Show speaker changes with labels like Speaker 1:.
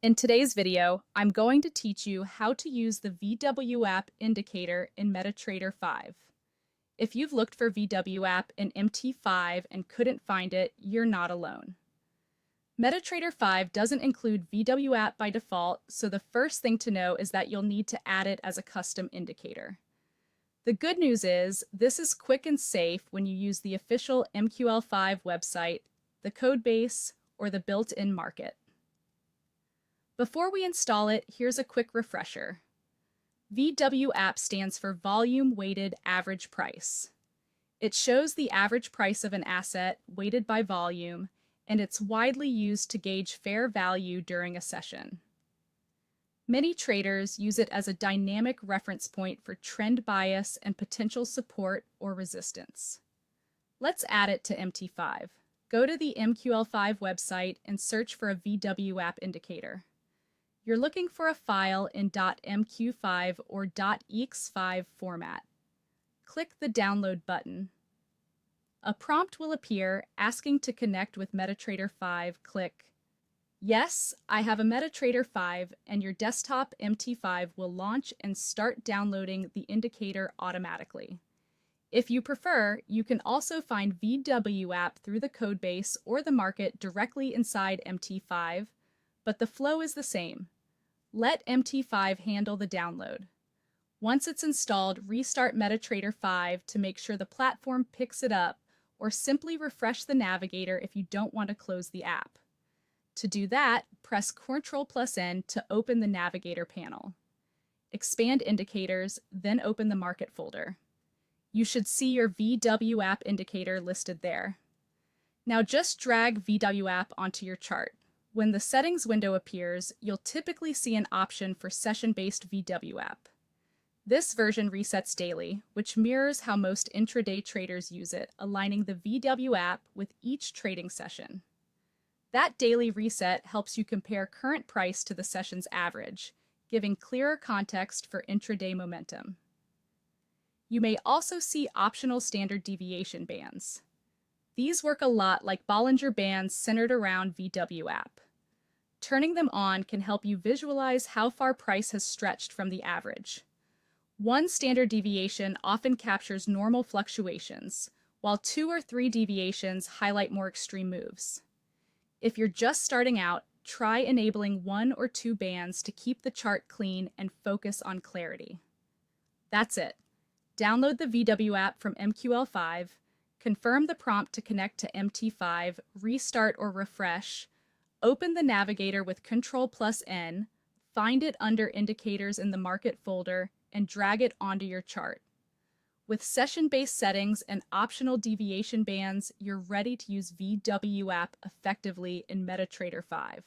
Speaker 1: In today's video, I'm going to teach you how to use the VWAP indicator in MetaTrader 5. If you've looked for VWAP in MT5 and couldn't find it, you're not alone. MetaTrader 5 doesn't include VWAP by default, so the first thing to know is that you'll need to add it as a custom indicator. The good news is, this is quick and safe when you use the official MQL5 website, the codebase, or the built-in market. Before we install it, here's a quick refresher. VWAP stands for Volume Weighted Average Price. It shows the average price of an asset weighted by volume, and it's widely used to gauge fair value during a session. Many traders use it as a dynamic reference point for trend bias and potential support or resistance. Let's add it to MT5. Go to the MQL5 website and search for a VWAP indicator. You're looking for a file in .mq5 or .ex5 format. Click the Download button. A prompt will appear asking to connect with MetaTrader 5. Click Yes, I have a MetaTrader 5, and your desktop MT5 will launch and start downloading the indicator automatically. If you prefer, you can also find VWAP through the codebase or the market directly inside MT5, but the flow is the same. Let MT5 handle the download. Once it's installed, restart MetaTrader 5 to make sure the platform picks it up, or simply refresh the navigator if you don't want to close the app. To do that, press Ctrl+N to open the navigator panel. Expand Indicators, then open the Market folder. You should see your VWAP indicator listed there. Now just drag VWAP onto your chart. When the Settings window appears, you'll typically see an option for session-based VWAP. This version resets daily, which mirrors how most intraday traders use it, aligning the VWAP with each trading session. That daily reset helps you compare current price to the session's average, giving clearer context for intraday momentum. You may also see optional standard deviation bands. These work a lot like Bollinger Bands centered around VWAP. Turning them on can help you visualize how far price has stretched from the average. One standard deviation often captures normal fluctuations, while 2 or 3 deviations highlight more extreme moves. If you're just starting out, try enabling 1 or 2 bands to keep the chart clean and focus on clarity. That's it. Download the VWAP from MQL5, confirm the prompt to connect to MT5, restart or refresh, open the navigator with Ctrl+N, find it under Indicators in the Market folder, and drag it onto your chart. With session-based settings and optional deviation bands, you're ready to use VWAP effectively in MetaTrader 5.